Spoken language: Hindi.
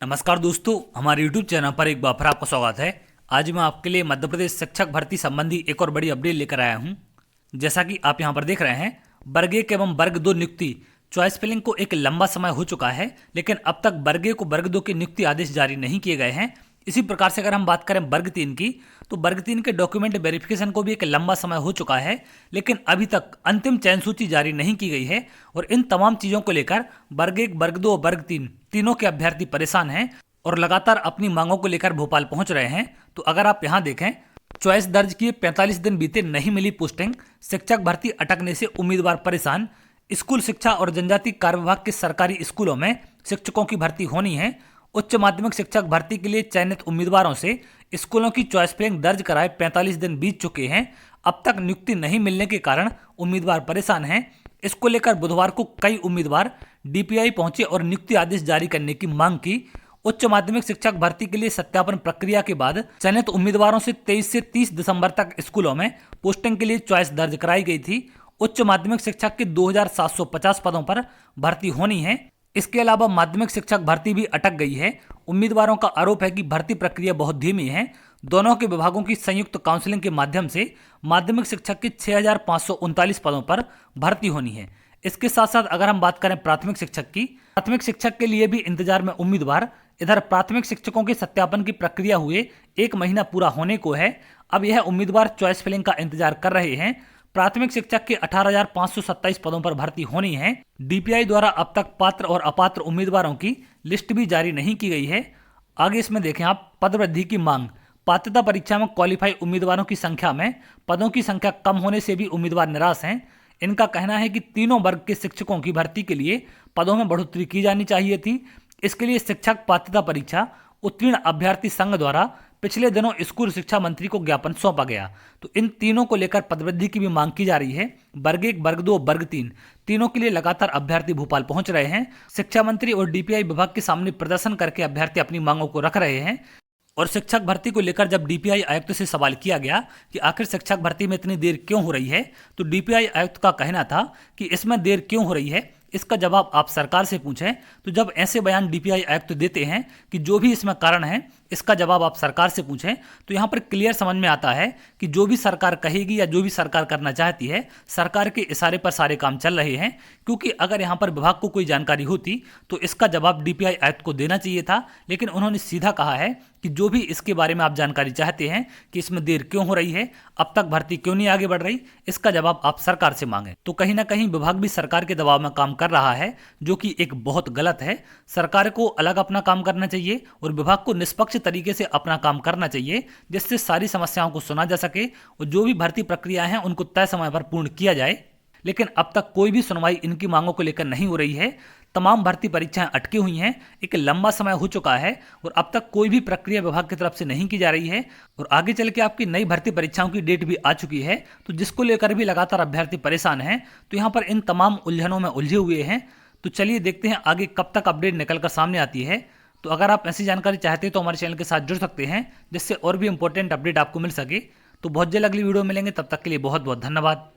नमस्कार दोस्तों, हमारे YouTube चैनल पर एक बार फिर आपका स्वागत है। आज मैं आपके लिए मध्य प्रदेश शिक्षक भर्ती संबंधी एक और बड़ी अपडेट लेकर आया हूं। जैसा कि आप यहां पर देख रहे हैं, वर्ग 1 एवं वर्ग 2 नियुक्ति चॉइस फिलिंग को एक लंबा समय हो चुका है, लेकिन अब तक वर्ग 1 को वर्ग 2 के नियुक्ति आदेश जारी नहीं किए गए हैं। इसी प्रकार से अगर हम बात करें वर्ग 3 की, तो वर्ग 3 के डॉक्यूमेंट वेरिफिकेशन को भी एक लंबा समय हो चुका है, लेकिन अभी तक अंतिम चयन सूची जारी नहीं की गई है। और इन तमाम चीज़ों को लेकर वर्ग 1, वर्ग 2 और वर्ग 3 तीनों के अभ्यर्थी परेशान हैं और लगातार अपनी मांगों को लेकर भोपाल पहुंच रहे हैं। तो अगर आप यहां देखें, चॉइस दर्ज किए 45 दिन बीते, नहीं मिली पोस्टिंग, शिक्षक भर्ती अटकने से उम्मीदवार परेशान, स्कूल शिक्षा और जनजाति कार्य विभाग के सरकारी स्कूलों में शिक्षकों की भर्ती होनी है, उच्च माध्यमिक शिक्षक भर्ती के लिए चयनित उम्मीदवारों से स्कूलों की चॉइस फिलिंग दर्ज कराए 45 दिन बीत चुके हैं, अब तक नियुक्ति नहीं मिलने के कारण उम्मीदवार परेशान हैं। इसको लेकर बुधवार को कई उम्मीदवार डीपीआई पहुंचे और नियुक्ति आदेश जारी करने की मांग की। उच्च माध्यमिक शिक्षक भर्ती के लिए सत्यापन प्रक्रिया के बाद चयनित उम्मीदवारों से 23 से 30 दिसंबर तक स्कूलों में पोस्टिंग के लिए चॉइस दर्ज कराई गई थी। उच्च माध्यमिक शिक्षक के 2750 पदों पर भर्ती होनी है। इसके अलावा माध्यमिक शिक्षक भर्ती भी अटक गई है। उम्मीदवारों का आरोप है कि भर्ती प्रक्रिया बहुत धीमी है। दोनों के विभागों की संयुक्त काउंसलिंग के माध्यम से माध्यमिक शिक्षक के 6539 पदों पर भर्ती होनी है। इसके साथ साथ अगर हम बात करें प्राथमिक शिक्षक की, प्राथमिक शिक्षक के लिए भी इंतजार में उम्मीदवार। इधर प्राथमिक शिक्षकों के सत्यापन की प्रक्रिया हुए 1 महीना पूरा होने को है। अब यह उम्मीदवार चॉइस फिलिंग का इंतजार कर रहे हैं। प्राथमिक शिक्षक के 18,527 पदों पर भर्ती होनी है। डीपीआई द्वारा अब तक पात्र और अपात्र उम्मीदवारों की लिस्ट भी जारी नहीं की गई है। आगे इसमें देखें आप, पद वृद्धि की मांग। पात्रता परीक्षा में क्वालिफाई उम्मीदवारों की संख्या में पदों की संख्या कम होने से भी उम्मीदवार निराश हैं। इनका कहना है कि तीनों वर्ग के शिक्षकों की भर्ती के लिए पदों में बढ़ोतरी की जानी चाहिए थी। इसके लिए शिक्षक पात्रता परीक्षा उत्तीर्ण अभ्यर्थी संघ द्वारा पिछले दिनों स्कूल शिक्षा मंत्री को ज्ञापन सौंपा गया। तो इन तीनों को लेकर पदवृद्धि की भी मांग की जा रही है। वर्ग 1, वर्ग 2, वर्ग 3 तीनों के लिए लगातार अभ्यर्थी भोपाल पहुंच रहे हैं। शिक्षा मंत्री और डीपीआई विभाग के सामने प्रदर्शन करके अभ्यर्थी अपनी मांगों को रख रहे हैं। और शिक्षक भर्ती को लेकर जब डीपीआई आयुक्त से सवाल किया गया कि आखिर शिक्षक भर्ती में इतनी देर क्यों हो रही है, तो डीपीआई आयुक्त का कहना था कि इसमें देर क्यों हो रही है, इसका जवाब आप सरकार से पूछें। तो जब ऐसे बयान डीपीआई आयुक्त देते हैं कि जो भी इसमें कारण है, इसका जवाब आप सरकार से पूछें, तो यहाँ पर क्लियर समझ में आता है कि जो भी सरकार कहेगी या जो भी सरकार करना चाहती है, सरकार के इशारे पर सारे काम चल रहे हैं। क्योंकि अगर यहाँ पर विभाग को कोई जानकारी होती तो इसका जवाब डीपीआई आयुक्त को देना चाहिए था, लेकिन उन्होंने सीधा कहा है कि जो भी इसके बारे में आप जानकारी चाहते हैं कि इसमें देर क्यों हो रही है, अब तक भर्ती क्यों नहीं आगे बढ़ रही, इसका जवाब आप सरकार से मांगें। तो कहीं ना कहीं विभाग भी सरकार के दबाव में काम कर रहा है, जो कि एक बहुत गलत है। सरकार को अलग अपना काम करना चाहिए और विभाग को निष्पक्ष तरीके से अपना काम करना चाहिए, जिससे सारी समस्याओं को सुना जा सके और जो भी भर्ती प्रक्रिया है उनको तय समय पर पूर्ण किया जाए। लेकिन अब तक कोई भी सुनवाई इनकी मांगों को लेकर नहीं हो रही है। तमाम भर्ती परीक्षाएं अटकी हुई हैं, एक लंबा समय हो चुका है और अब तक कोई भी प्रक्रिया विभाग की तरफ से नहीं की जा रही है। और आगे चल के आपकी नई भर्ती परीक्षाओं की डेट भी आ चुकी है, तो जिसको लेकर भी लगातार अभ्यर्थी परेशान हैं। तो यहाँ पर इन तमाम उलझनों में उलझे हुए हैं। तो चलिए देखते हैं आगे कब तक अपडेट निकल कर सामने आती है। तो अगर आप ऐसी जानकारी चाहते हैं तो हमारे चैनल के साथ जुड़ सकते हैं, जिससे और भी इंपॉर्टेंट अपडेट आपको मिल सके। तो बहुत जल्द अगली वीडियो मिलेंगे, तब तक के लिए बहुत बहुत धन्यवाद।